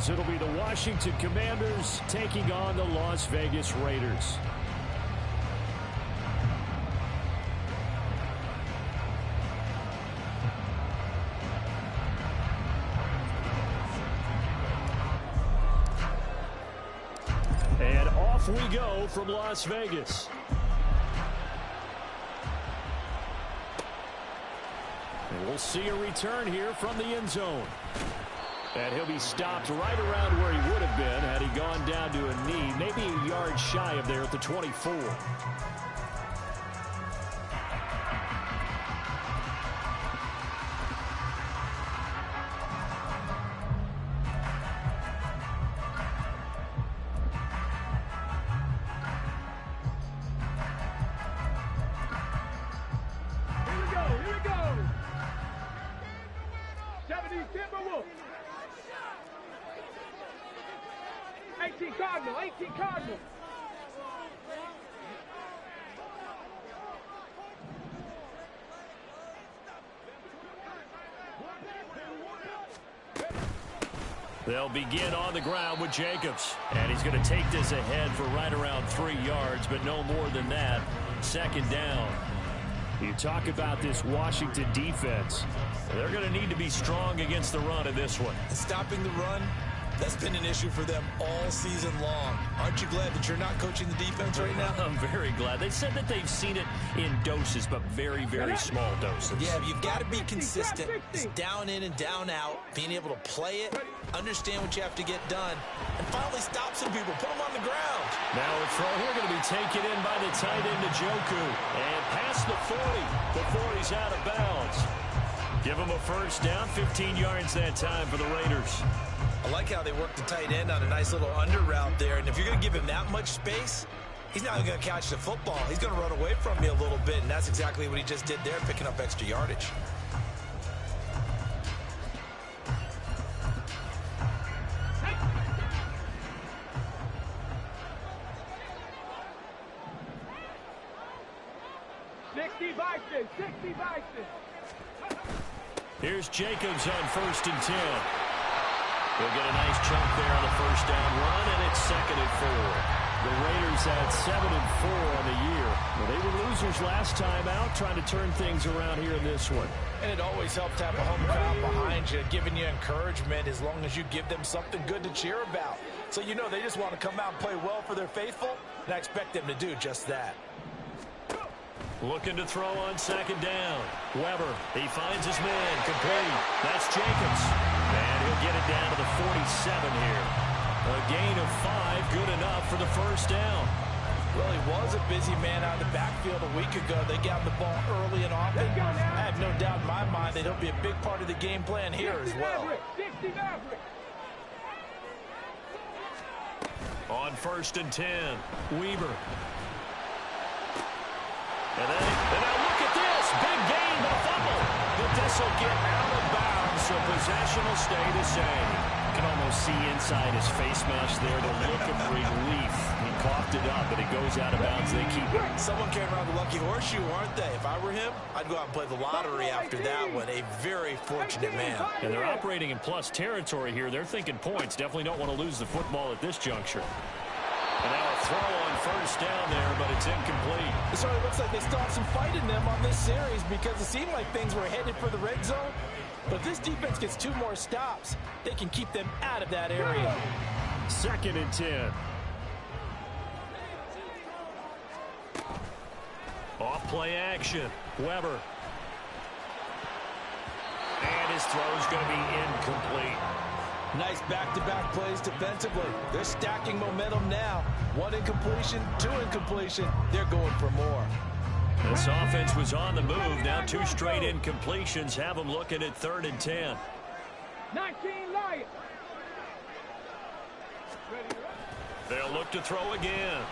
as it'll be the Washington Commanders taking on the Las Vegas Raiders. And off we go from Las Vegas. And we'll see a return here from the end zone. And he'll be stopped right around where he would have been had he gone down to a knee, maybe a yard shy of there at the 24. Cardinal. They'll begin on the ground with Jacobs. And he's going to take this ahead for right around 3 yards, but no more than that. Second down. You talk about this Washington defense. They're going to need to be strong against the run in this one. Stopping the run, that's been an issue for them all season long. Aren't you glad that you're not coaching the defense right now? I'm very glad. They said that they've seen it in doses, but very, very small doses. Yeah, you've got to be consistent. It's down in and down out, being able to play it, understand what you have to get done, and finally stop some people, put them on the ground. Now a throw here going to be taken in by the tight end, Njoku. And past the 40. The 40's out of bounds. Give him a first down, 15 yards that time for the Raiders. I like how they work the tight end on a nice little under route there. And if you're going to give him that much space, he's not going to catch the football. He's going to run away from you a little bit, and that's exactly what he just did there, picking up extra yardage. Here's Jacobs on 1st and 10. They'll get a nice chunk there on the first down run, and it's 2nd and 4. The Raiders had 7 and 4 on the year. Well, they were losers last time out, trying to turn things around here in this one. And it always helps to have a home crowd behind you, giving you encouragement as long as you give them something good to cheer about. So you know they just want to come out and play well for their faithful, and I expect them to do just that. Looking to throw on 2nd down. Weber, he finds his man, complete. That's Jacobs. And he'll get it down to the 47 here. A gain of 5, good enough for the first down. Well, he was a busy man out of the backfield a week ago. They got him the ball early and often. I have no doubt in my mind that he'll be a big part of the game plan here as well. On 1st and 10, Weber. And now look at this. Big gain, but a fumble. But this will get out of bounds, so possession will stay the same. You can almost see inside his face mask there the look of relief. He coughed it up, and it goes out of bounds. They keep it. Someone came around the lucky horseshoe, aren't they? If I were him, I'd go out and play the lottery after that one. A very fortunate man. And they're operating in plus territory here. They're thinking points. Definitely don't want to lose the football at this juncture. And now a throw on 1st down there, but it's incomplete. It certainly looks like they still have some fight in them on this series because it seemed like things were headed for the red zone. But if this defense gets 2 more stops, they can keep them out of that area. 2nd and 10. Off play action. Weber. And his throw's going to be incomplete. Nice back-to-back plays defensively. They're stacking momentum now. 1 incompletion, 2 incompletion. They're going for more. This offense was on the move. Now 2 straight incompletions have them looking at 3rd and 10. 19 Lions. They'll look to throw again.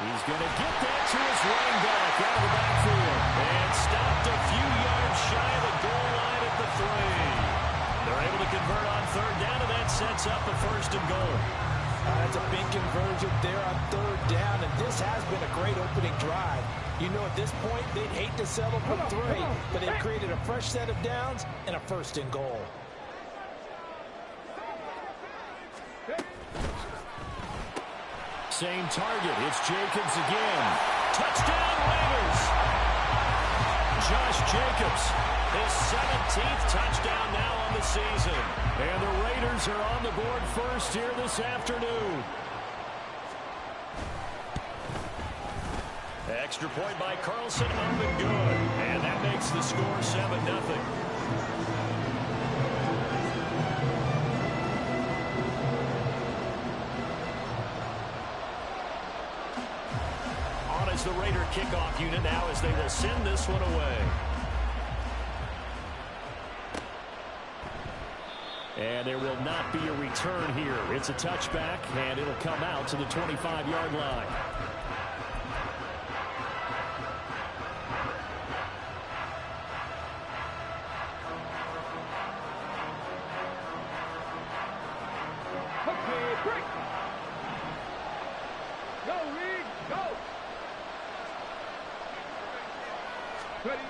He's going to get that to his running back out of the backfield. And stopped a few yards shy of the goal line at the 3. They're able to convert on 3rd down, and that sets up the 1st and goal. That's a big conversion there on 3rd down, and this has been a great opening drive. You know, at this point, they'd hate to settle for 3, but they've created a fresh set of downs and a 1st and goal. same target. It's Jacobs again. Touchdown, Raiders! Josh Jacobs, his 17th touchdown now on the season. And the Raiders are on the board first here this afternoon. Extra point by Carlson, up and good. And that makes the score 7-0. On as the Raider kickoff unit now as they will send this one away. And there will not be a return here. It's a touchback, and it'll come out to the 25-yard line. Okay, break. Go, Reed, go. Ready.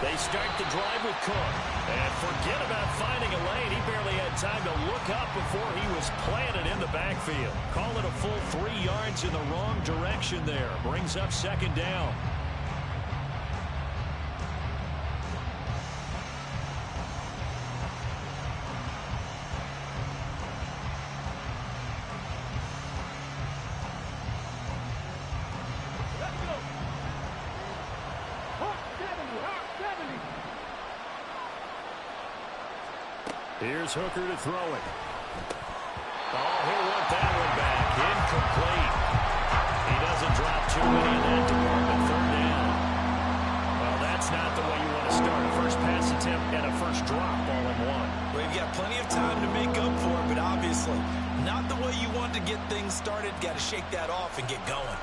They start the drive with Cook. And forget about finding a lane. He barely had time to look up before he was planted in the backfield. Call it a full 3 yards in the wrong direction there. Brings up second down. Let's go. Hawk 70, Hawk 70. Here's Hooker to throw it. Oh, he'll want that one back. Incomplete. He doesn't drop too many in that department. Third down. Well, that's not the way you want to start. A first pass attempt and a first drop all in one. Well, you've got plenty of time to make up for it, but obviously not the way you want to get things started. Got to shake that off and get going.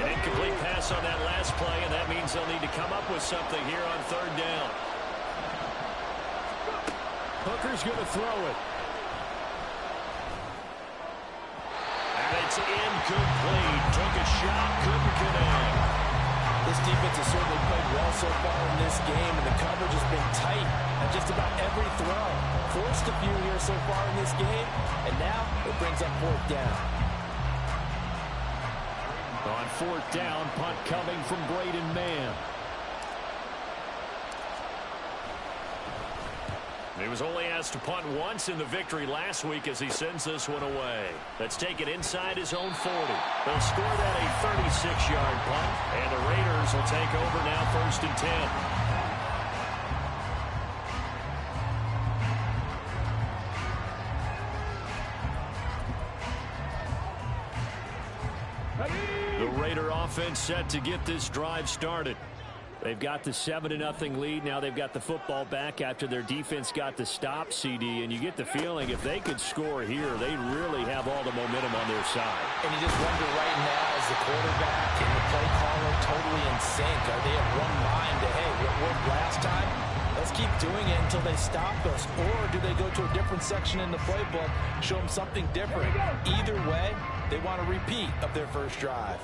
An incomplete pass on that last play, and that means they'll need to come up with something here on third down. Hooker's going to throw it. And it's incomplete. Took a shot, couldn't connect. This defense has certainly played well so far in this game, and the coverage has been tight on just about every throw. Forced a few here so far in this game, and now it brings up fourth down. On fourth down, punt coming from Braden Mann. He was only asked to punt once in the victory last week as he sends this one away. Let's take it inside his own 40. They'll score that a 36-yard punt, and the Raiders will take over now first and 10. The Raider offense set to get this drive started. They've got the 7-0 lead. Now they've got the football back after their defense got the stop, CD. And you get the feeling if they could score here, they really have all the momentum on their side. And you just wonder right now, is the quarterback and the play caller totally in sync? Are they at one mind to, hey, what worked last time? Let's keep doing it until they stop us. Or do they go to a different section in the playbook, show them something different? Either way, they want a repeat of their first drive.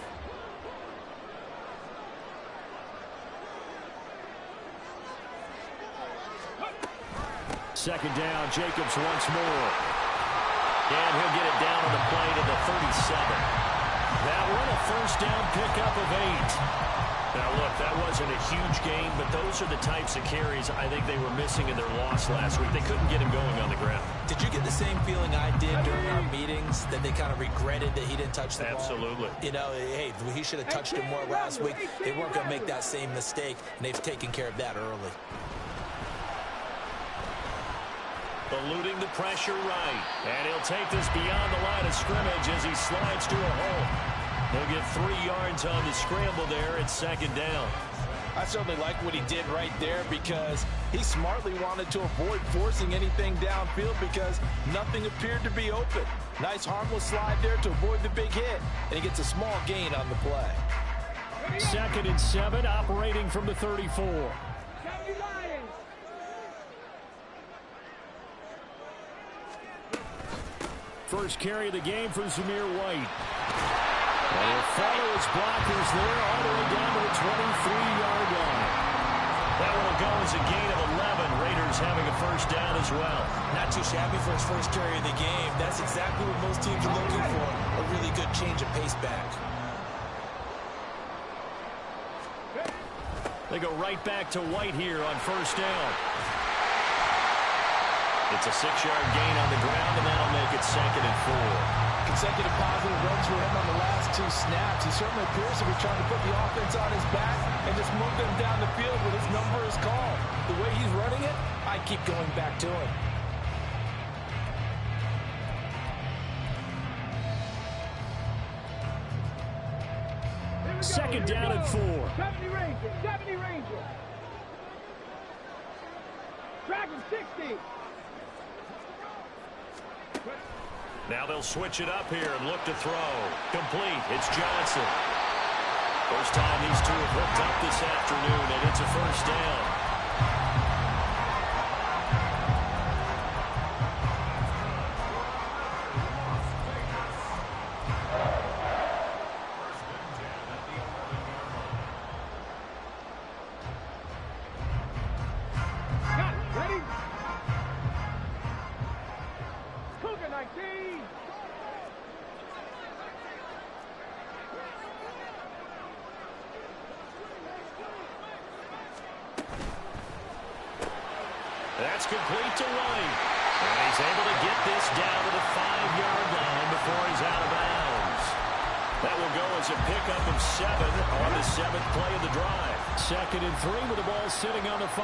Second down, Jacobs once more. And he'll get it down on the play to the 37. That one a first down pickup of 8. Now, look, that wasn't a huge game, but those are the types of carries I think they were missing in their loss last week. They couldn't get him going on the ground. Did you get the same feeling I did during our meetings, that they kind of regretted that he didn't touch the ball? Absolutely. You know, hey, he should have touched it more last week. They weren't going to make that same mistake, and they've taken care of that early. Eluding the pressure right. And he'll take this beyond the line of scrimmage as he slides to a hole. He'll get 3 yards on the scramble there at second down. I certainly like what he did right there because he smartly wanted to avoid forcing anything downfield because nothing appeared to be open. Nice harmless slide there to avoid the big hit, and he gets a small gain on the play. 2nd and 7, operating from the 34. First carry of the game for Zamir White. And he'll follow his blockers there all the way down to the 23-yard line. That one will That'll go as a gain of 11. Raiders having a first down as well. Not too shabby for his first carry of the game. That's exactly what most teams are looking for. A really good change of pace back. They go right back to White here on first down. It's a 6-yard gain on the ground, and that'll make it 2nd and 4. Consecutive positive runs for him on the last 2 snaps. He certainly appears to be trying to put the offense on his back and just move them down the field when his number is called. The way he's running it, I keep going back to him. Second down and 4. 70 Ranger, 70 Ranger. Dragon 60. Now they'll switch it up here and look to throw. Complete. It's Johnson. First time these two have hooked up this afternoon, and it's a first down. Ready? Cougar 19. That's complete to White. And he's able to get this down to the 5-yard line before he's out of bounds. That will go as a pickup of 7 on the 7th play of the drive. 2nd and 3 with the ball sitting on the 5.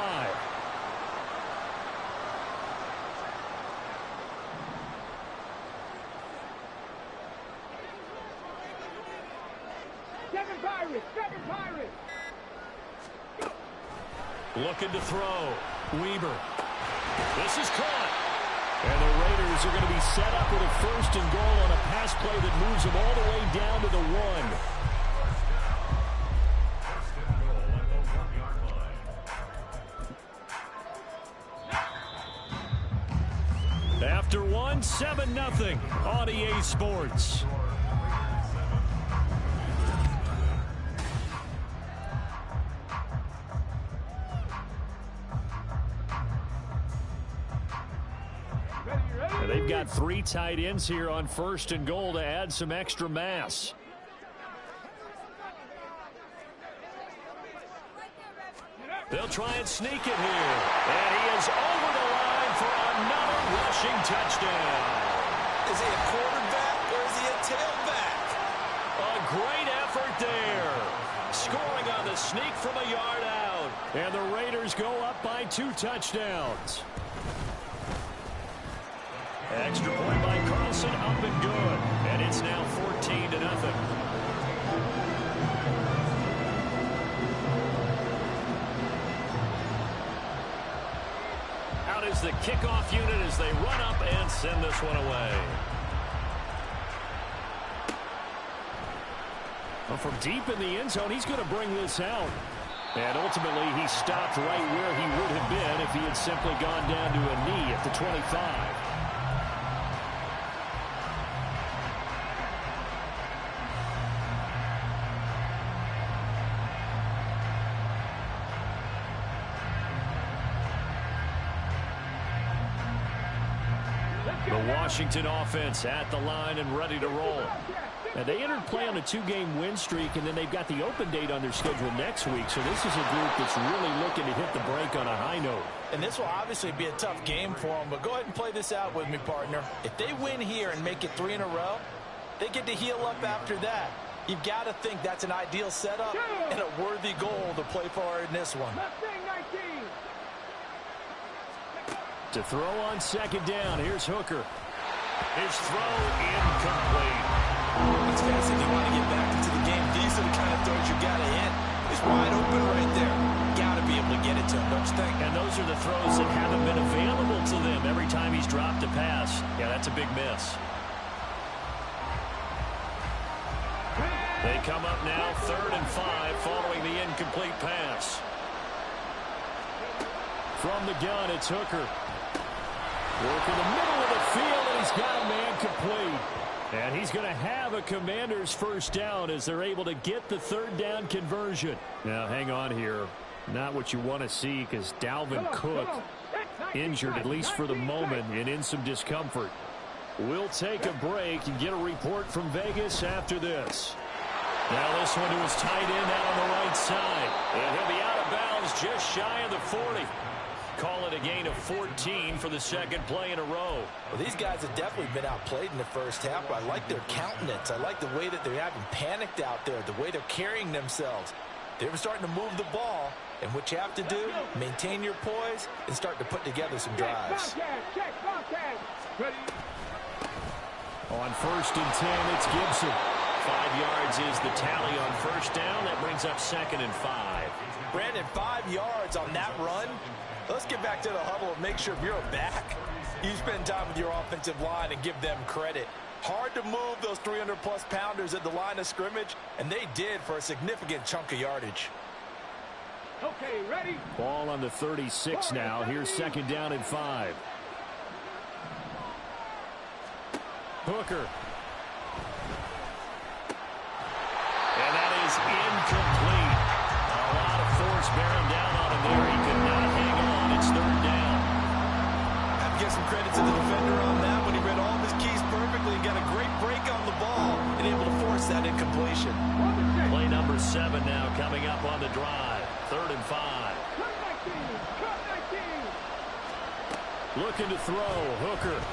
Seven Pirates. Looking to throw. Weber. This is caught. And the Raiders are going to be set up with a 1st and goal on a pass play that moves them all the way down to the 1. After 1, 7-0 on EA Sports. And they've got 3 tight ends here on 1st and goal to add some extra mass. They'll try and sneak it here. And he is over the line for another rushing touchdown. Is he a quarterback or is he a tailback? A great effort there. Scoring on the sneak from a yard out. And the Raiders go up by 2 touchdowns. Extra point by Carlson, up and good. And it's now 14-0. Out is the kickoff unit as they run up and send this one away. Well, from deep in the end zone, he's going to bring this out. And ultimately, he stopped right where he would have been if he had simply gone down to a knee at the 25. The Washington offense at the line and ready to roll. Now, they entered play on a 2-game win streak, and then they've got the open date on their schedule next week. So this is a group that's really looking to hit the break on a high note. And this will obviously be a tough game for them, but go ahead and play this out with me, partner. If they win here and make it 3 in a row, they get to heal up after that. You've got to think that's an ideal setup and a worthy goal to play for in this one. To throw on 2nd down, here's Hooker. His throw incomplete. These guys, if you want to get back into the game, these are the kind of throws you got to hit. He's wide open right there. Got to be able to get it to him, don't you think? And those are the throws that haven't been available to them every time he's dropped a pass. Yeah, that's a big miss. They come up now 3rd and 5 following the incomplete pass. From the gun, it's Hooker. Work in the middle of the field, and he's got a man complete. And he's going to have a Commanders first down as they're able to get the 3rd down conversion. Now, hang on here. Not what you want to see, because Dalvin Cook injured, at least for the moment, and in some discomfort. We'll take a break and get a report from Vegas after this. Now this one to his tight end out on the right side. And he'll be out of bounds just shy of the 40. Call it a gain of 14 for the second play in a row. Well, these guys have definitely been outplayed in the first half, but I like their countenance. I like the way that they haven't panicked out there, the way they're carrying themselves. They're starting to move the ball, and what you have to do, maintain your poise and start to put together some drives. On 1st and 10, it's Gibson. 5 yards is the tally on first down. That brings up 2nd and 5. Brandon, 5 yards on that run. Let's get back to the huddle and make sure you're back. You spend time with your offensive line and give them credit. Hard to move those 300-plus pounders at the line of scrimmage, and they did for a significant chunk of yardage. Okay, ready? Ball on the 36 now. Here's 2nd down and 5. Hooker. And that is incomplete. A lot of force bearing down on him there. He could not hang on. It's 3rd down. I have to give some credit to the defender on that when he read all of his keys perfectly and got a great break on the ball and able to force that incompletion. Play number 7 now coming up on the drive. 3rd and 5. Looking to throw. Hooker.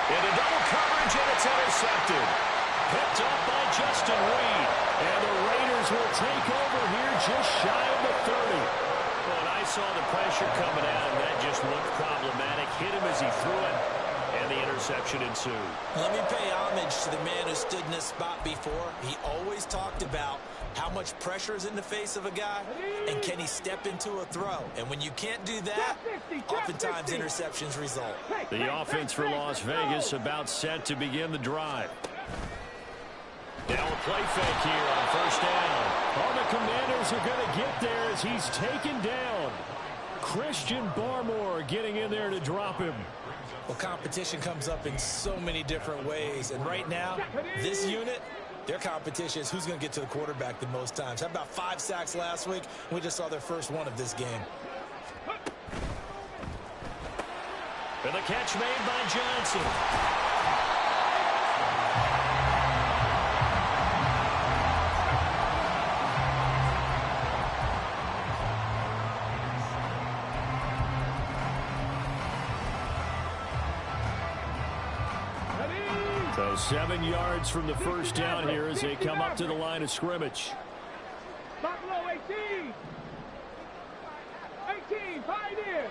Into double coverage, and it's intercepted. Picked up by Justin Reed. And the Raiders will take over here just shy of the 30. Well, and I saw the pressure coming at him. That just looked problematic. Hit him as he threw it, and the interception ensued. Let me pay homage to the man who stood in this spot before. He always talked about how much pressure is in the face of a guy, and can he step into a throw? And when you can't do that, oftentimes interceptions result. The offense for Las Vegas about set to begin the drive. Now a play fake here on first down. All the Commanders are going to get there as he's taken down. Christian Barmore getting in there to drop him. Well, competition comes up in so many different ways, and right now, this unit, their competition is who's going to get to the quarterback the most times. How about 5 sacks last week? We just saw their first one of this game. And the catch made by Johnson. So 7 yards from the first down here as they come up to the line of scrimmage. Buffalo 18. 18, find in.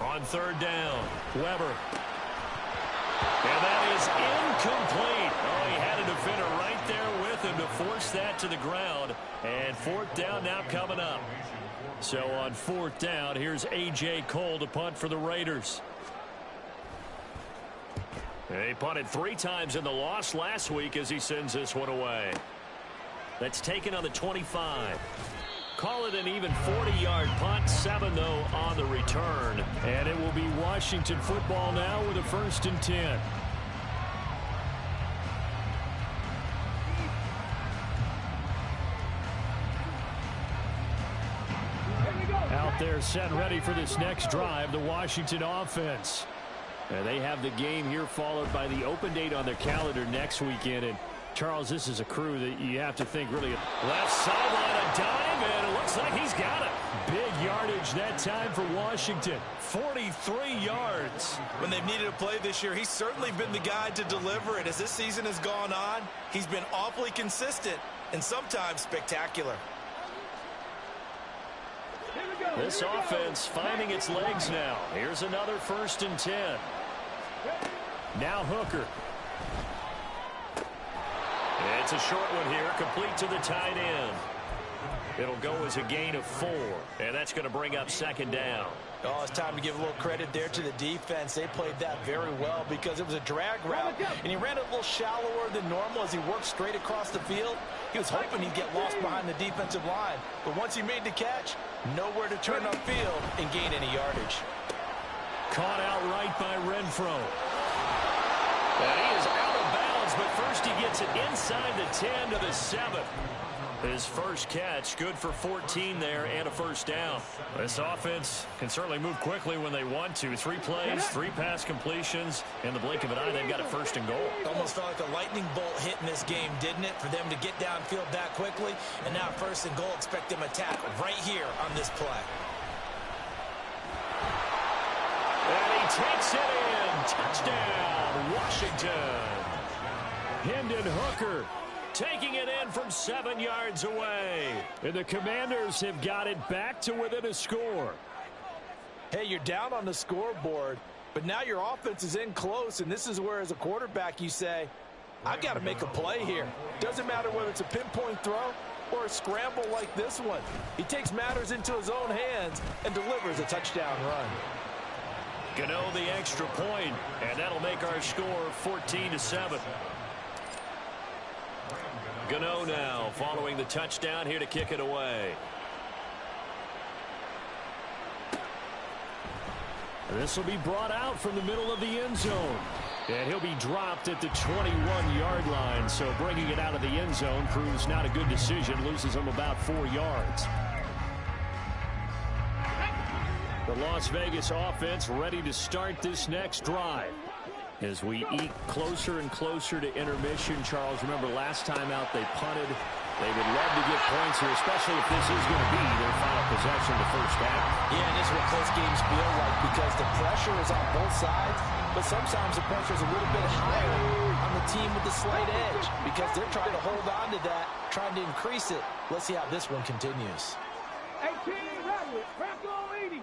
On 3rd down, Weber. And that is incomplete. Oh, he had a defender right there with him to force that to the ground. And 4th down now coming up. So on 4th down, here's A.J. Cole to punt for the Raiders. He punted 3 times in the loss last week as he sends this one away. That's taken on the 25. Call it an even 40-yard punt. 7, though, on the return. And it will be Washington football now with a 1st and 10. Out there set ready for this next drive, the Washington offense. And they have the game here followed by the open date on their calendar next weekend. And Charles, this is a crew that you have to think really left sideline, a dive, and it looks like he's got it. Big yardage that time for Washington. 43 yards. When they've needed a play this year, he's certainly been the guy to deliver it. As this season has gone on, he's been awfully consistent and sometimes spectacular. This offense finding its legs now. Here's another 1st and 10. Now Hooker. It's a short one here, complete to the tight end. It'll go as a gain of 4, and that's going to bring up 2nd down. Oh, it's time to give a little credit there to the defense. They played that very well because it was a drag route, and he ran it a little shallower than normal as he worked straight across the field. He was hoping he'd get lost behind the defensive line, but once he made the catch, nowhere to turn upfield and gain any yardage. Caught outright by Renfro. And he is out of bounds but first he gets it inside the 10 to the 7. His first catch, good for 14 there and a first down. This offense can certainly move quickly when they want to. 3 plays, 3 pass completions. In the blink of an eye, they've got a first and goal. Almost felt like a lightning bolt hit in this game, didn't it? For them to get downfield that quickly. And now first and goal, expect them to tackle right here on this play. And he takes it in. Touchdown, Washington. Hendon Hooker taking it in from 7 yards away. And the Commanders have got it back to within a score. Hey, you're down on the scoreboard, but now your offense is in close, and this is where, as a quarterback, you say, I've got to make a play here. Doesn't matter whether it's a pinpoint throw or a scramble like this one. He takes matters into his own hands and delivers a touchdown run. Gano the extra point, and that'll make our score 14-7. Gano now following the touchdown here to kick it away. This will be brought out from the middle of the end zone. And he'll be dropped at the 21-yard line. So bringing it out of the end zone proves not a good decision. Loses him about 4 yards. The Las Vegas offense ready to start this next drive. As we eke closer and closer to intermission, Charles, remember last time out they punted. They would love to get points here, especially if this is going to be their final possession of the first half. Yeah, and this is what close games feel like because the pressure is on both sides, but sometimes the pressure is a little bit higher on the team with the slight edge because they're trying to hold on to that, trying to increase it. Let's see how this one continues. 18, Redwood, Franco 80.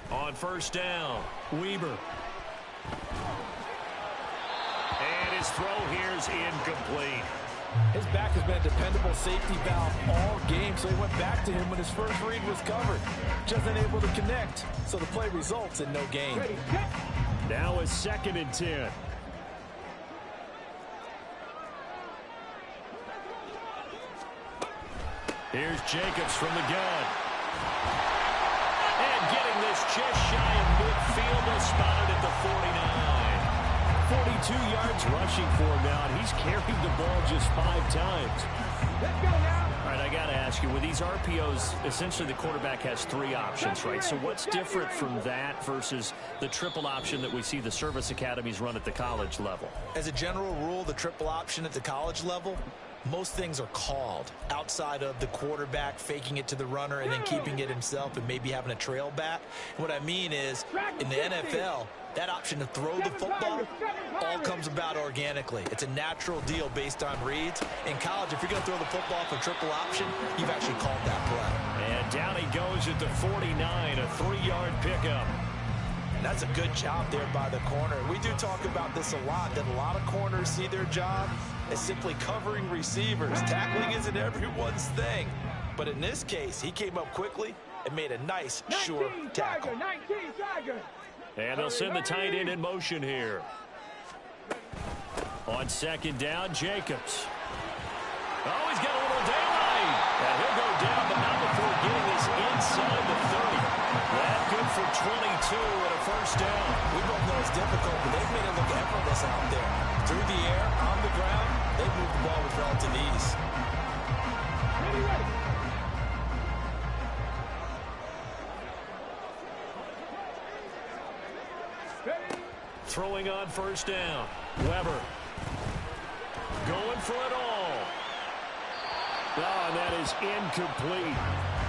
On first down, Weber. And his throw here is incomplete. His back has been a dependable safety valve all game, so he went back to him when his first read was covered. Just unable to connect, so the play results in no gain. Now a 2nd and 10. Here's Jacobs from the gun. And getting this just shy of midfield, they'll spot it at the 49. 42 yards rushing for him now, and he's carried the ball just 5 times. Let's go now. All right, I got to ask you, with these RPOs, essentially the quarterback has 3 options, right? So what's different from that versus the triple option that we see the service academies run at the college level? As a general rule, the triple option at the college level, most things are called outside of the quarterback faking it to the runner and then keeping it himself and maybe having a trail back. What I mean is, in the NFL, that option to throw the football all comes about organically. It's a natural deal based on reads. In college, if you're going to throw the football for triple option, you've actually called that play. And down he goes at the 49, a 3-yard pickup. That's a good job there by the corner. We do talk about this a lot, that a lot of corners see their job as simply covering receivers. Tackling isn't everyone's thing. But in this case, he came up quickly and made a nice, sure tackle. 19, Tiger. And they'll send the tight end in motion here. On 2nd down, Jacobs. Oh, he's got a little daylight. And he'll go down, but not before getting this inside the 30. That good for 22 and a first down. We both know it's difficult, but they've made it look effortless out there. Through the air, on the ground, they move the ball with relative ease. Ready. Throwing on first down. Weber. Going for it all. Oh, and that is incomplete.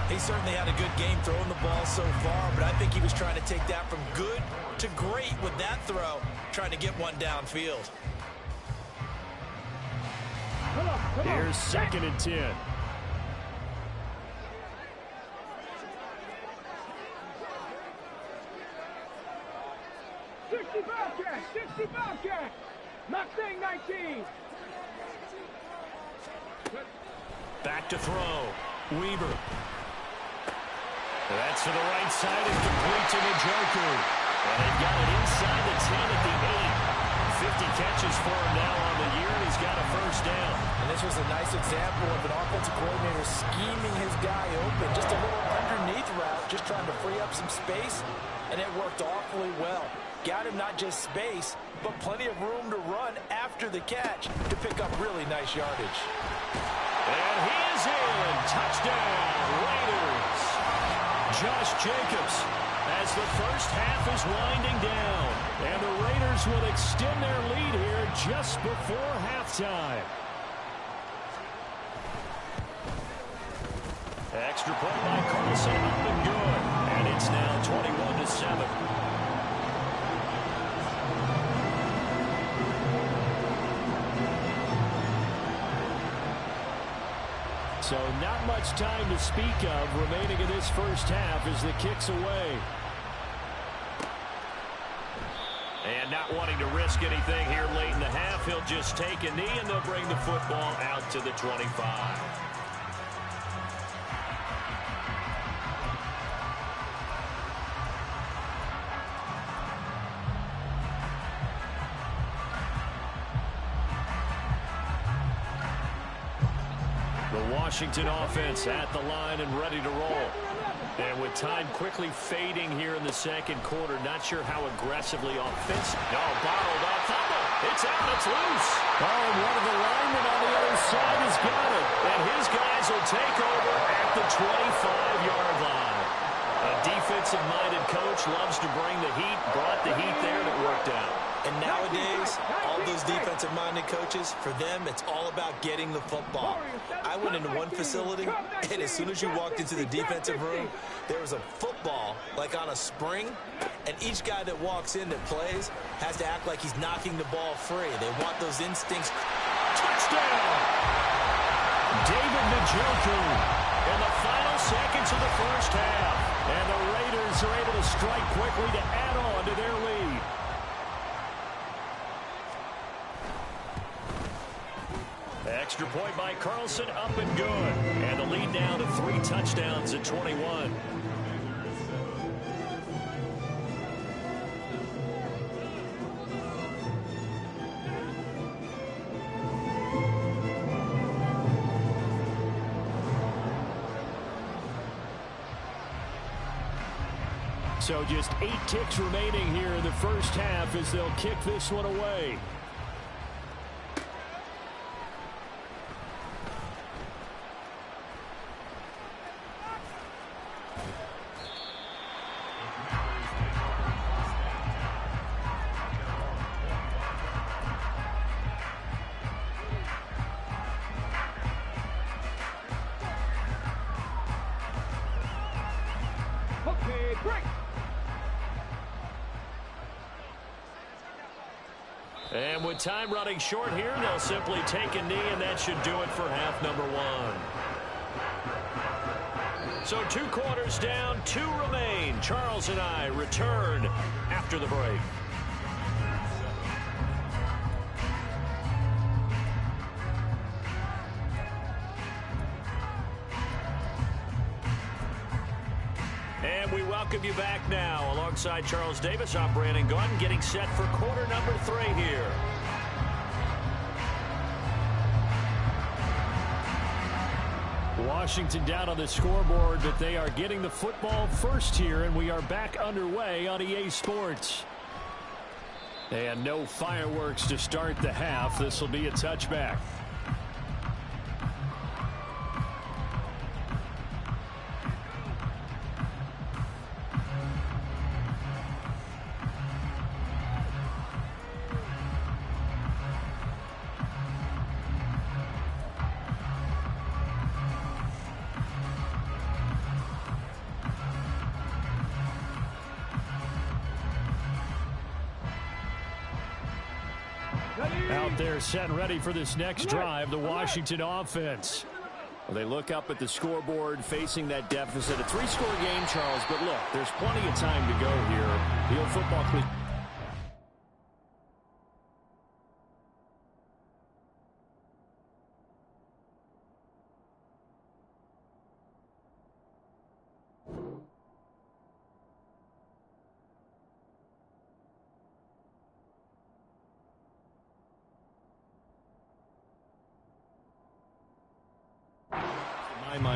He certainly had a good game throwing the ball so far, but I think he was trying to take that from good to great with that throw, trying to get one downfield. Come on. Here's 2nd and 10. Mustang 19. Back to throw. Weber. That's to the right side and complete to Njoku. And they've got it inside the 10 at the 8. 50 catches for him now on the year, and he's got a first down. And this was a nice example of an offensive coordinator scheming his guy open. Just a little underneath route, just trying to free up some space, and it worked awfully well. got him not just space, but plenty of room to run after the catch to pick up really nice yardage. And he is in. Touchdown, Raiders. Josh Jacobs as the first half is winding down. And the Raiders will extend their lead here just before halftime. Extra point by Carlson, up and good. And it's now 21-7. So not much time to speak of remaining in this first half as the kick's away. And not wanting to risk anything here late in the half, he'll just take a knee and they'll bring the football out to the 25. Washington offense at the line and ready to roll. And with time quickly fading here in the second quarter, not sure how aggressively offensive. No, bottled up. Fumble. It's out. It's loose. Oh, and one of the linemen on the other side has got it. And his guys will take over at the 25-yard line. A defensive-minded coach loves to bring the heat, brought the heat there, and it worked out. And nowadays, all those defensive-minded coaches, for them, it's all about getting the football. I went into one facility, and as soon as you walked into the defensive room, there was a football, like on a spring, and each guy that walks in that plays has to act like he's knocking the ball free. They want those instincts. Touchdown! David Njoku in the final seconds of the first half. And the Raiders are able to strike quickly to add on to their lead. Extra point by Carlson, up and good. And the lead down to 3 touchdowns at 21. So just 8 ticks remaining here in the first half as they'll kick this one away. And with time running short here, they'll simply take a knee, and that should do it for half number 1. So 2 quarters down, 2 remain. Charles and I return after the break. And we welcome you back now. Alongside Charles Davis, I'm Brandon Gunn, getting set for quarter number 3 here. Washington down on the scoreboard, but they are getting the football first here, and we are back underway on EA Sports. And no fireworks to start the half. This will be a touchback. Out there set and ready for this next drive, the Washington offense. Well, they look up at the scoreboard facing that deficit. A 3-score game, Charles, but look, there's plenty of time to go here. The old football cliche.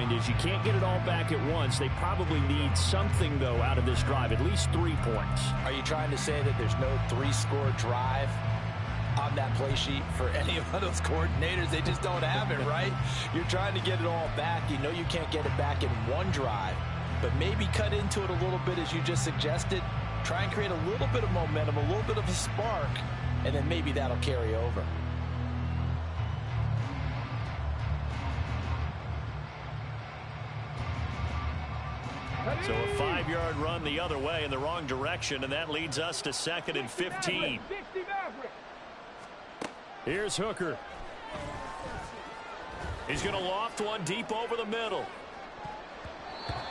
mind is you can't get it all back at once. They probably need something, though, out of this drive, at least 3 points. Are you trying to say that there's no 3-score drive on that play sheet for any of those coordinators? They just don't have it, right? You're trying to get it all back. You know you can't get it back in one drive, but maybe cut into it a little bit as you just suggested. Try and create a little bit of momentum, a little bit of a spark, and then maybe that'll carry over. So a 5-yard run the other way in the wrong direction, and that leads us to 2nd and 15. Here's Hooker. He's going to loft one deep over the middle.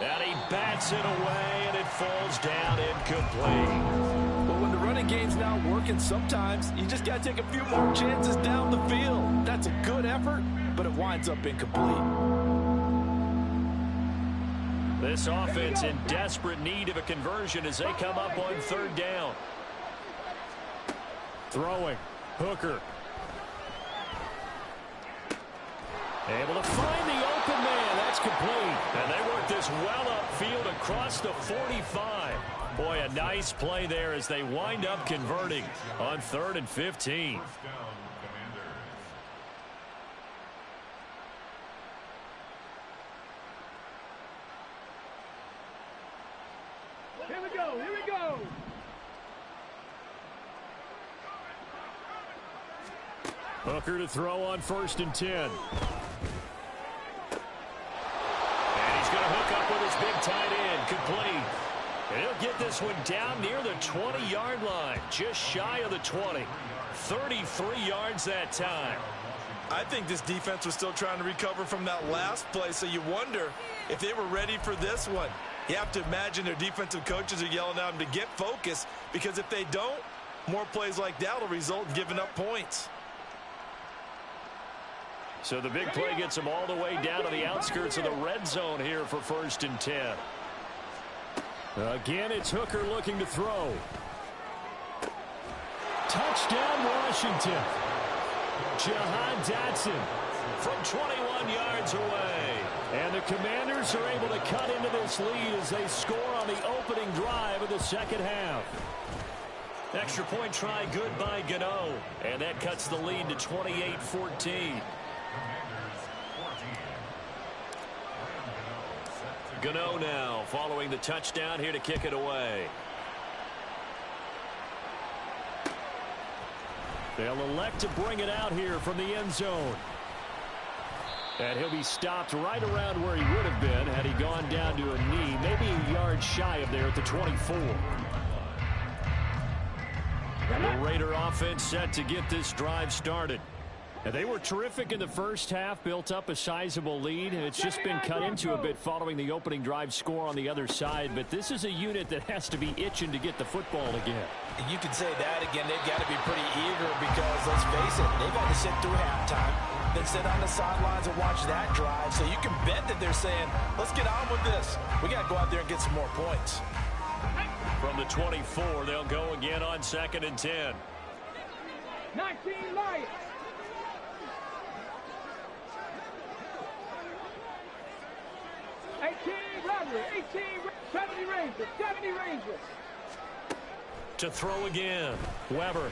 And he bats it away, and it falls down incomplete. But when the running game's not working, sometimes you just got to take a few more chances down the field. That's a good effort, but it winds up incomplete. This offense in desperate need of a conversion as they come up on 3rd down. Throwing. Hooker. Able to find the open man. That's complete. And they work this well upfield across the 45. Boy, a nice play there as they wind up converting on 3rd and 15. Here we go, here we go. Hooker to throw on 1st and 10. And he's going to hook up with his big tight end, complete. And he'll get this one down near the 20-yard line, just shy of the 20. 33 yards that time. I think this defense was still trying to recover from that last play, so you wonder if they were ready for this one. You have to imagine their defensive coaches are yelling at them to get focused, because if they don't, more plays like that will result in giving up points. So the big play gets them all the way down to the outskirts of the red zone here for 1st and 10. Again, it's Hooker looking to throw. Touchdown, Washington. Jahan Dotson from 21 yards away. And the Commanders are able to cut into this lead as they score on the opening drive of the 2nd half. Extra point try good by Gano. And that cuts the lead to 28-14. Gano now following the touchdown here to kick it away. They'll elect to bring it out here from the end zone. And he'll be stopped right around where he would have been had he gone down to a knee, maybe a yard shy of there at the 24. The Raider offense set to get this drive started. And they were terrific in the first half, built up a sizable lead, and it's just been cut into a bit following the opening drive score on the other side. But this is a unit that has to be itching to get the football again. And you can say that again. They've got to be pretty eager because, let's face it, they've had to sit through halftime, then sit on the sidelines and watch that drive. So you can bet that they're saying, let's get on with this. We got to go out there and get some more points. From the 24, they'll go again on 2nd and 10. 19 Lions. 18 Robbery, 18 70 Rangers, 70 Rangers. To throw again, Weber.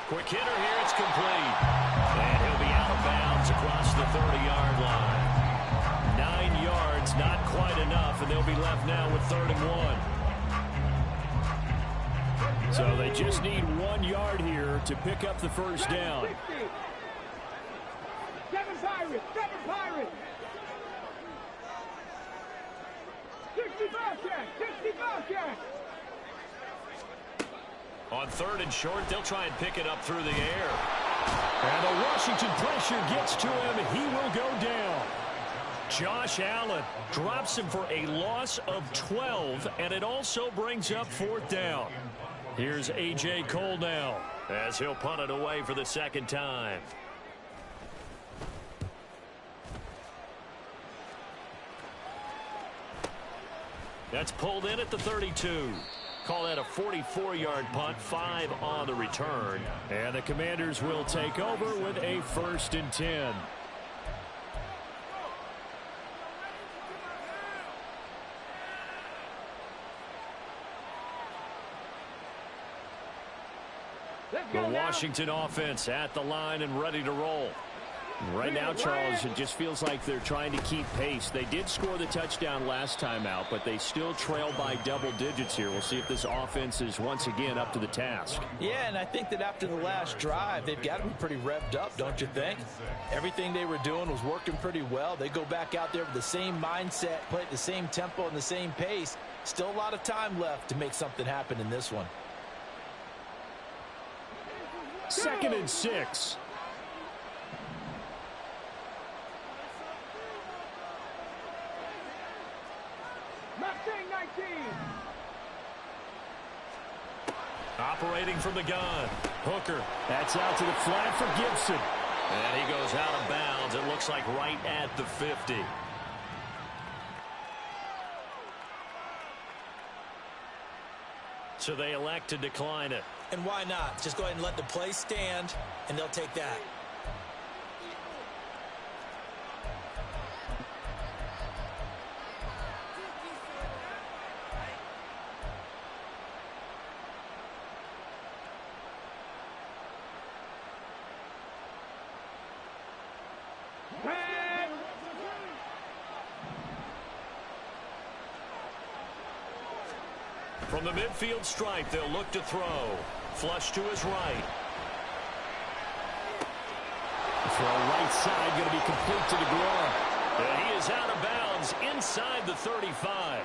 Quick hitter here, it's complete. And he'll be out of bounds across the 30-yard line. 9 yards, not quite enough, and they'll be left now with 3rd and 1. So they just need 1 yard here to pick up the first down. 7 Pirates, 7 Pirates. 60 Bobcats, 60 Bobcats. On 3rd and short, they'll try and pick it up through the air. And the Washington pressure gets to him. He will go down. Josh Allen drops him for a loss of 12, and it also brings up 4th down. Here's A.J. Cole now as he'll punt it away for the 2nd time. That's pulled in at the 32. Call that a 44-yard punt, 5 on the return. And the Commanders will take over with a 1st and 10. The Washington offense at the line and ready to roll. Right now, Charles, it just feels like they're trying to keep pace. They did score the touchdown last time out, but they still trail by double digits here. We'll see if this offense is once again up to the task. Yeah, and I think that after the last drive, they've got to be pretty revved up, don't you think? Everything they were doing was working pretty well. They go back out there with the same mindset, play at the same tempo and the same pace. Still a lot of time left to make something happen in this one. 2nd and 6. Mustang 19. Operating from the gun. Hooker. That's out to the flat for Gibson. And he goes out of bounds. It looks like right at the 50. So they elect to decline it. And why not? Just go ahead and let the play stand, and they'll take that. From the midfield stripe, they'll look to throw. Flush to his right. Throw right side, going to be complete to DeGrom. And he is out of bounds inside the 35.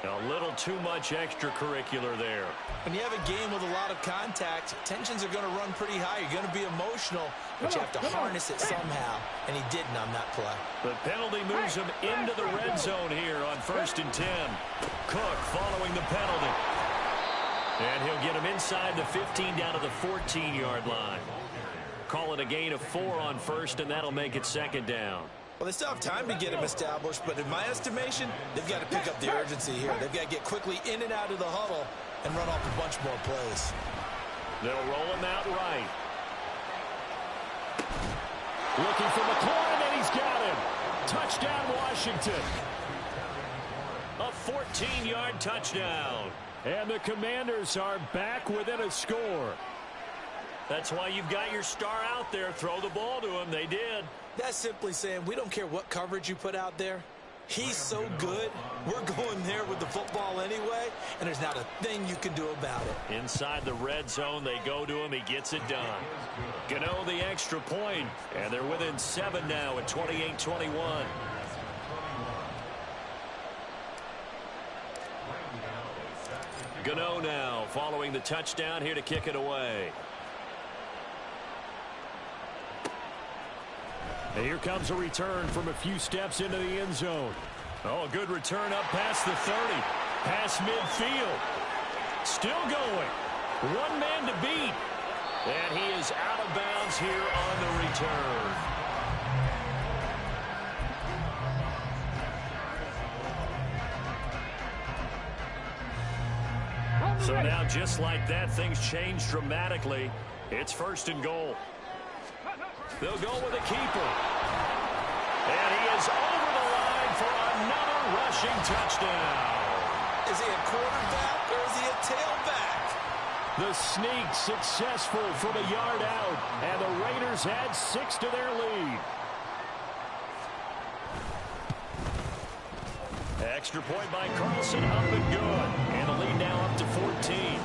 A little too much extracurricular there. When you have a game with a lot of contact, tensions are going to run pretty high. You're going to be emotional, but you have to harness it somehow, and he didn't on that play. The penalty moves him into the red zone here on 1st and 10. Cook following the penalty. And he'll get him inside the 15 down to the 14-yard line. Call it a gain of 4 on 1st, and that'll make it 2nd down. Well, they still have time to get him established, but in my estimation, they've got to pick up the urgency here. They've got to get quickly in and out of the huddle and run off a bunch more plays. They'll roll him out right. Looking for McLaurin, and he's got him. Touchdown, Washington. A 14-yard touchdown. And the Commanders are back within a score. That's why you've got your star out there. Throw the ball to him. They did. That's simply saying we don't care what coverage you put out there. He's so good, we're going there with the football anyway, and there's not a thing you can do about it. Inside the red zone, they go to him. He gets it done. Gano the extra point, and they're within 7 now at 28-21. Gano now following the touchdown here to kick it away. And here comes a return from a few steps into the end zone. Oh, a good return up past the 30. Past midfield. Still going. One man to beat. And he is out of bounds here on the return. So now, just like that, things change dramatically. It's 1st and goal. They'll go with a keeper. And he is over the line for another rushing touchdown. Is he a quarterback or is he a tailback? The sneak successful from a yard out. And the Raiders add 6 to their lead. Extra point by Carlson, up and good. And the lead now up to 14.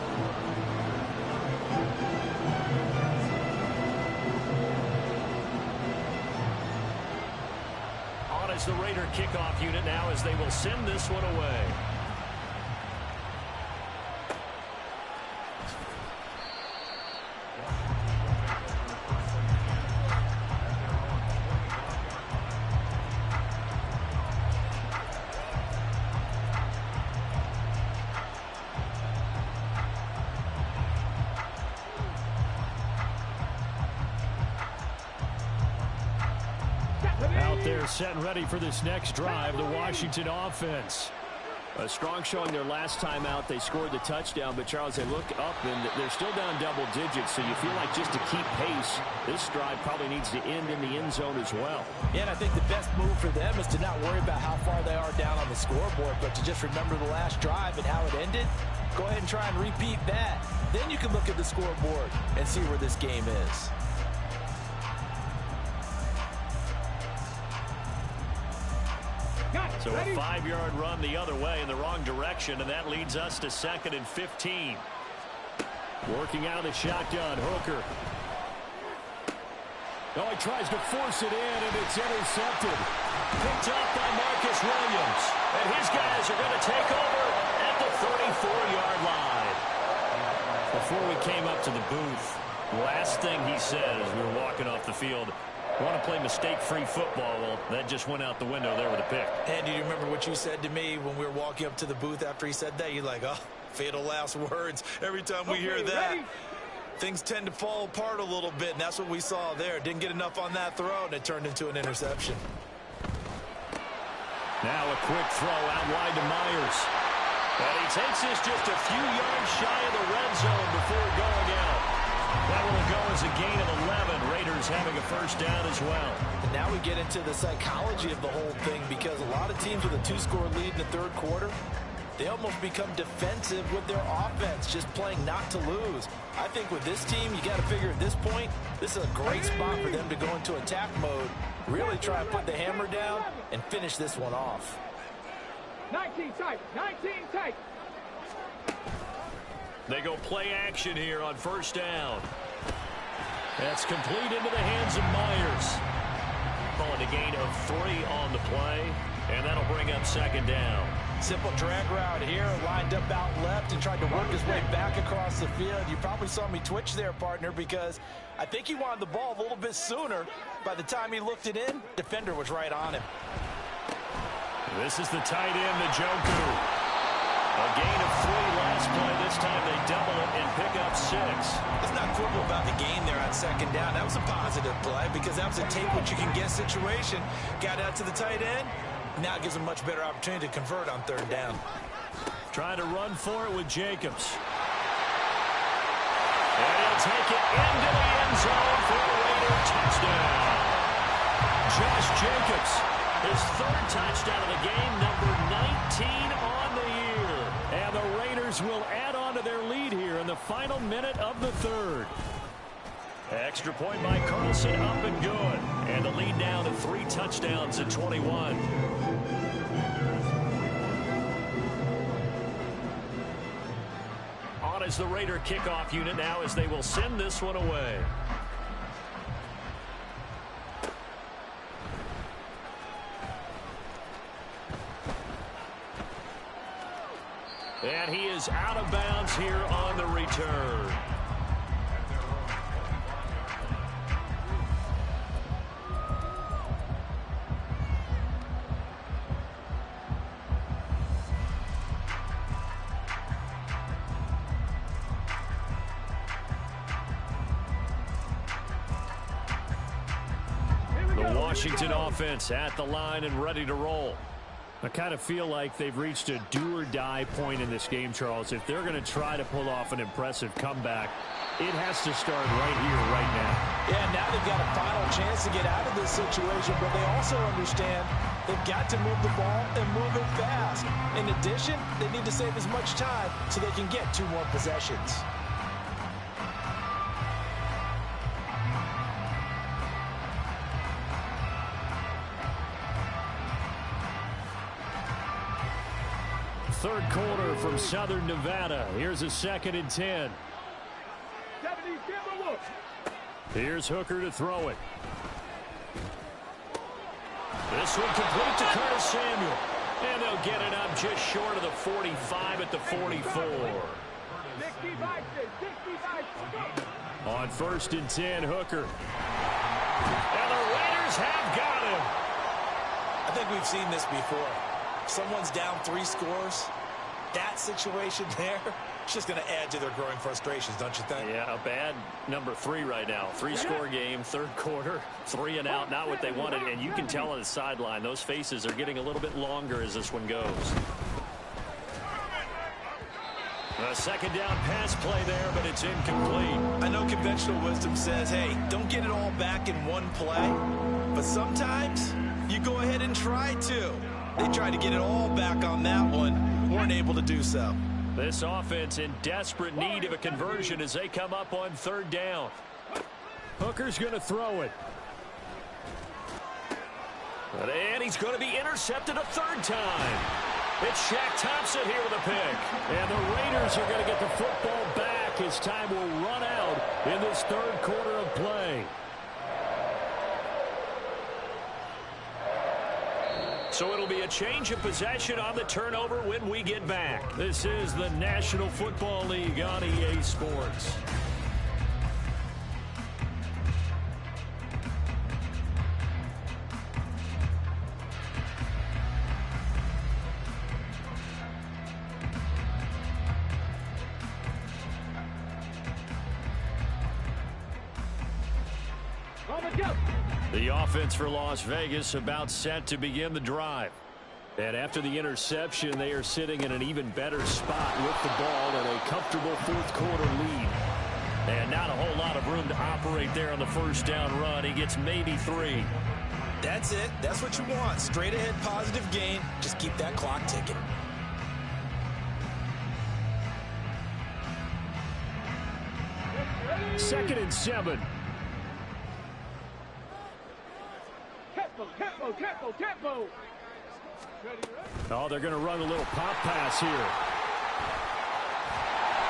On as the Raider kickoff unit now as they will send this one away. Set and ready for this next drive, the Washington offense. A strong showing their last time out. They scored the touchdown, but Charles, they look up and they're still down double digits, so you feel like just to keep pace, this drive probably needs to end in the end zone as well. Yeah, and I think the best move for them is to not worry about how far they are down on the scoreboard, but to just remember the last drive and how it ended. Go ahead and try and repeat that. Then you can look at the scoreboard and see where this game is. So a 5-yard run the other way in the wrong direction, and that leads us to 2nd and 15. Working out of the shotgun, Hooker. Oh, he tries to force it in, and it's intercepted. Picked up by Marcus Williams. And his guys are going to take over at the 34-yard line. Before we came up to the booth, last thing he said as we were walking off the field, want to play mistake-free football. Well, that just went out the window there with a pick. And do you remember what you said to me when we were walking up to the booth after he said that? You're like, oh, fatal last words. Every time we hear that, things tend to fall apart a little bit, and that's what we saw there. Didn't get enough on that throw, and it turned into an interception. Now a quick throw out wide to Myers. And he takes this just a few yards shy of the red zone before going out. That will go as a gain of 11. Raiders having a first down as well. And now we get into the psychology of the whole thing, because a lot of teams with a 2-score lead in the third quarter, they almost become defensive with their offense, just playing not to lose. I think with this team, you got to figure at this point, this is a great spot for them to go into attack mode, really try and put the hammer down and finish this one off. 19 tight, 19 tight. They go play action here on first down. That's complete into the hands of Myers. Calling a gain of 3 on the play, and that'll bring up 2nd down. Simple drag route here, lined up out left and tried to work his way back across the field. You probably saw me twitch there, partner, because I think he wanted the ball a little bit sooner. By the time he looked it in, defender was right on him. This is the tight end, Njoku. A gain of 3 last play. This time they double it and pick up 6. Let's not quibble about the gain there on 2nd down. That was a positive play because that was a take-what-you-can-get situation. Got out to the tight end. Now it gives them much better opportunity to convert on 3rd down. Trying to run for it with Jacobs. And he'll take it into the end zone for a Raider touchdown. Josh Jacobs, his 3rd touchdown of the game, number 19 on the year. And the Raiders will add on to their lead here in the final minute of the 3rd. Extra point by Carlson, up and good. And the lead down to 3 touchdowns at 21. On is the Raider kickoff unit now as they will send this one away. And he is out of bounds here on the return. The Washington offense at the line and ready to roll. I kind of feel like they've reached a do-or-die point in this game, Charles. If they're going to try to pull off an impressive comeback, it has to start right here, right now. Yeah, now they've got a final chance to get out of this situation, but they also understand they've got to move the ball and move it fast. In addition, they need to save as much time so they can get 2 more possessions. Third quarter from Southern Nevada. Here's a 2nd and 10. Here's Hooker to throw it. This one complete to Curtis Samuel. And they'll get it up just short of the 45 at the 44. On 1st and 10, Hooker. And the Raiders have got him. I think we've seen this before. Someone's down 3 scores. That situation there, it's just going to add to their growing frustrations, don't you think? Yeah, a bad number 3 right now. 3-score game, 3rd quarter, 3 and out, not what they wanted. And you can tell on the sideline, those faces are getting a little bit longer as this one goes. A 2nd down pass play there, but it's incomplete. I know conventional wisdom says, hey, don't get it all back in one play. But sometimes you go ahead and try to. They tried to get it all back on that one. Weren't able to do so. This offense in desperate need of a conversion as they come up on third down. Hooker's going to throw it. And he's going to be intercepted a third time. It's Shaq Thompson here with a pick. And the Raiders are going to get the football back as time will run out in this third quarter of play. So it'll be a change of possession on the turnover when we get back. This is the National Football League on EA Sports. The offense for Las Vegas about set to begin the drive. And after the interception, they are sitting in an even better spot with the ball and a comfortable fourth quarter lead. And not a whole lot of room to operate there on the first down run. He gets maybe 3. That's it. That's what you want. Straight ahead positive gain. Just keep that clock ticking. Second and 7. Tempo. Oh, they're going to run a little pop pass here.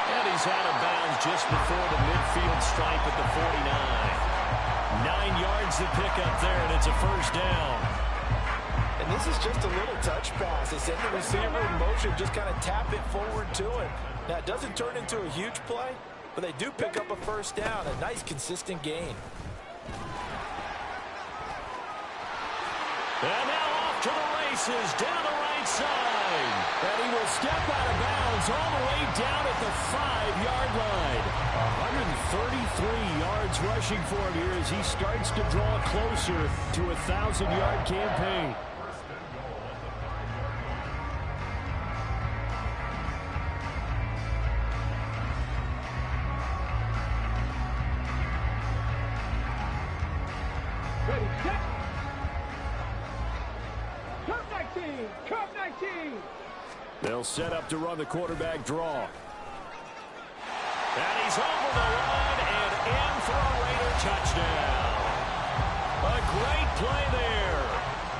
And he's out of bounds just before the midfield stripe at the 49. 9 yards to pick up there, and it's a first down. And this is just a little touch pass. They send the receiver in motion, just kind of tap it forward to him. Now, it doesn't turn into a huge play, but they do pick up a first down, a nice, consistent gain. And now off to the races, down the right side. And he will step out of bounds all the way down at the 5-yard line. 133 yards rushing for him here as he starts to draw closer to a 1,000-yard campaign. They'll set up to run the quarterback draw. And he's over the line and in for a Raider touchdown. A great play there.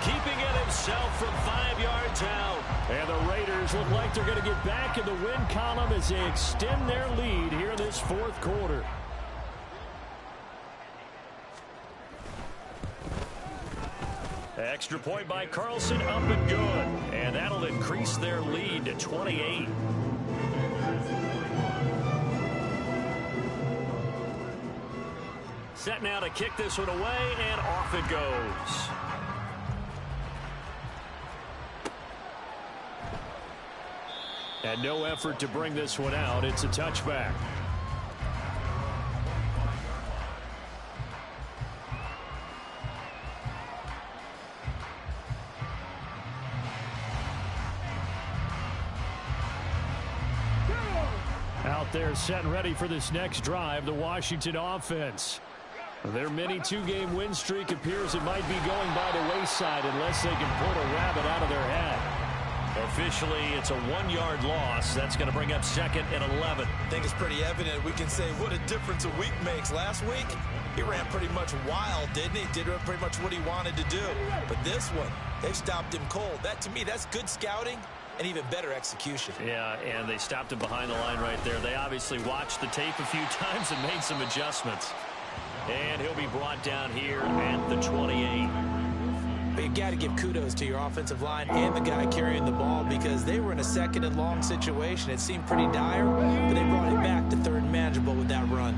Keeping it himself from 5 yards out. And the Raiders look like they're going to get back in the win column as they extend their lead here in this fourth quarter. Extra point by Carlson, up and good. And that'll increase their lead to 28. Set now to kick this one away, and off it goes. And no effort to bring this one out. It's a touchback. Out there set and ready for this next drive, the Washington offense. Their mini 2-game win streak appears it might be going by the wayside unless they can pull a rabbit out of their hat. Officially, it's a 1-yard loss. That's going to bring up second and 11. I think it's pretty evident. We can say what a difference a week makes. Last week, he ran pretty much wild, didn't he? Did pretty much what he wanted to do. But this one, they've stopped him cold. That, to me, that's good scouting and even better execution. Yeah, and they stopped him behind the line right there. They obviously watched the tape a few times and made some adjustments. And he'll be brought down here at the 28. But you got to give kudos to your offensive line and the guy carrying the ball because they were in a second and long situation. It seemed pretty dire, but they brought it back to third and manageable with that run.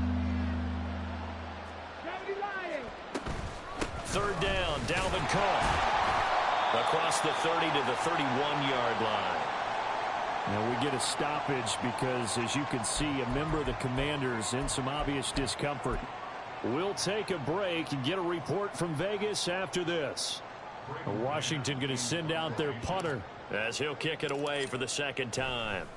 Third down, Dalvin Cook. Across the 30 to the 31-yard line. Now we get a stoppage because, as you can see, a member of the Commanders in some obvious discomfort. We'll take a break and get a report from Vegas after this. Washington going to send out their punter as he'll kick it away for the second time.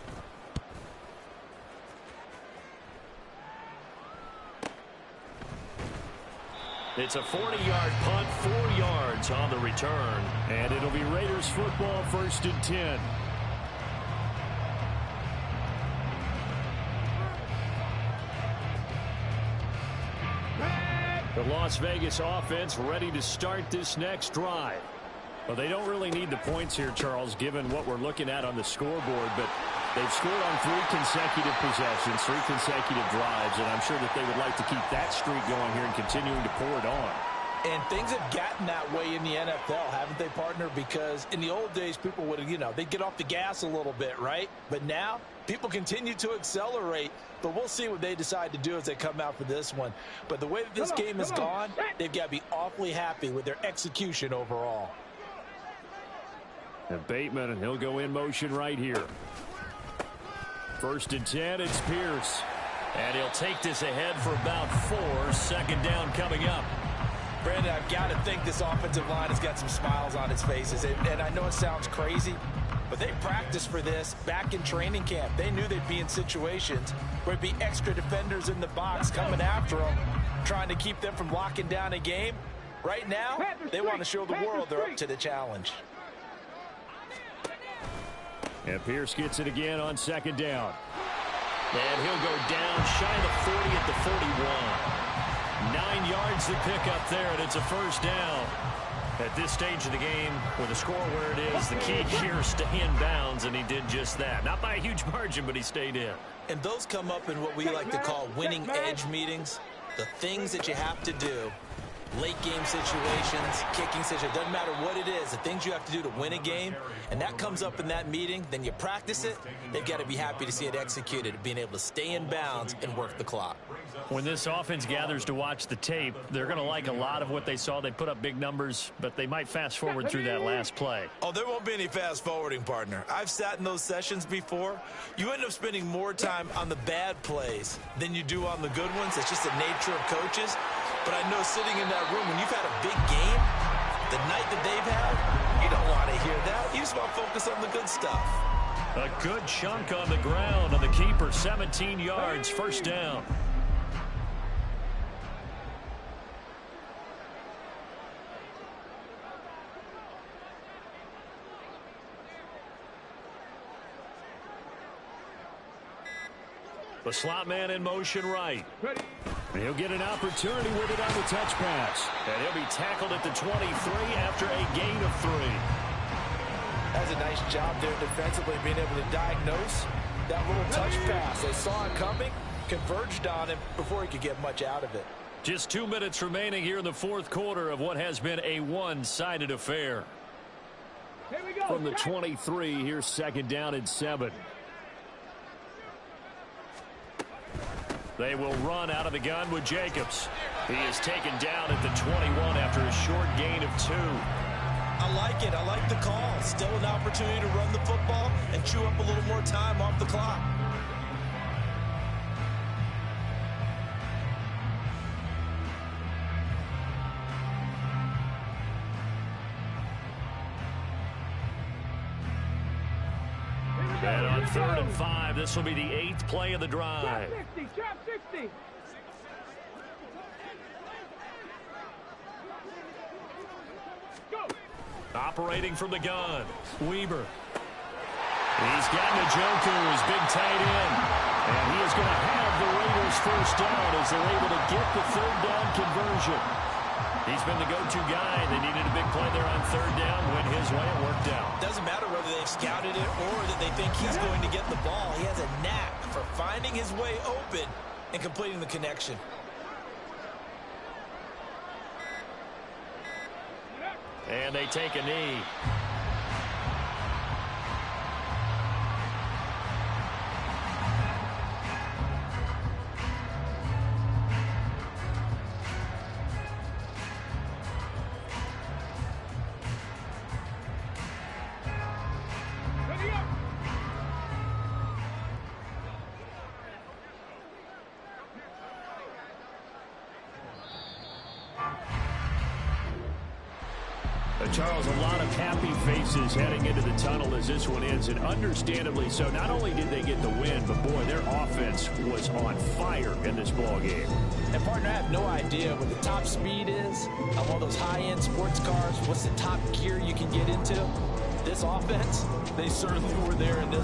It's a 40-yard punt, 4 yards on the return. And it'll be Raiders football, 1st and 10. The Las Vegas offense ready to start this next drive. Well, they don't really need the points here, Charles, given what we're looking at on the scoreboard, but they've scored on 3 consecutive possessions, 3 consecutive drives, and I'm sure that they would like to keep that streak going here and continuing to pour it on. And things have gotten that way in the NFL, haven't they, partner? Because in the old days, people would, they'd get off the gas a little bit, right? But now, people continue to accelerate. But we'll see what they decide to do as they come out for this one. But the way that this game has gone, they've got to be awfully happy with their execution overall. And Bateman, and he'll go in motion right here. 1st and 10, it's Pierce. And he'll take this ahead for about 4. 2nd down coming up. Brandon, I've got to think this offensive line has got some smiles on its faces. And I know it sounds crazy, but they practiced for this back in training camp. They knew they'd be in situations where there'd be extra defenders in the box coming after them, trying to keep them from locking down a game. Right now, they want to show the world they're up to the challenge. And Pierce gets it again on 2nd down. And he'll go down shy of the 40 at the 41. 9 yards to pick up there, and it's a 1st down. At this stage of the game, with the score where it is, the key here is stay in bounds, and he did just that. Not by a huge margin, but he stayed in. And those come up in what we like to call winning edge meetings. The things that you have to do. Late game situations, kicking situations, doesn't matter what it is, the things you have to do to win a game, and that comes up in that meeting, then you practice it, they've got to be happy to see it executed, being able to stay in bounds and work the clock. When this offense gathers to watch the tape, they're going to like a lot of what they saw. They put up big numbers, but they might fast forward through that last play. Oh, there won't be any fast forwarding, partner. I've sat in those sessions before. You end up spending more time on the bad plays than you do on the good ones. It's just the nature of coaches. But I know sitting in that room, when you've had a big game, the night that they've had, you don't want to hear that. You just want to focus on the good stuff. A good chunk on the ground on the keeper, 17 yards, 1st down. The slot man in motion right. And he'll get an opportunity with it on the touch pass. And he'll be tackled at the 23 after a gain of 3. That's a nice job there defensively, being able to diagnose that little touch pass. They saw it coming, converged on him before he could get much out of it. Just 2 minutes remaining here in the 4th quarter of what has been a one-sided affair. From the 23, here's 2nd down and 7. They will run out of the gun with Jacobs. He is taken down at the 21 after a short gain of 2. I like it. I like the call. Still an opportunity to run the football and chew up a little more time off the clock. And on 3rd and 5, this will be the 8th play of the drive. Drop 60. Go. Operating from the gun, Weber. He's got Njoku, his big tight end. And he is going to have the Raiders 1st down as they're able to get the 3rd down conversion. He's been the go-to guy. They needed a big play there on 3rd down. Went his way, it worked out. Doesn't matter whether they've scouted it or that they think he's going to get the ball. He has a knack for finding his way open and completing the connection. And they take a knee. Charles, a lot of happy faces heading into the tunnel as this one ends, and understandably so. Not only did they get the win, but boy, their offense was on fire in this ball game. And partner, I have no idea what the top speed is on one of those high-end sports cars. What's the top gear you can get into? This offense, they certainly were there in this.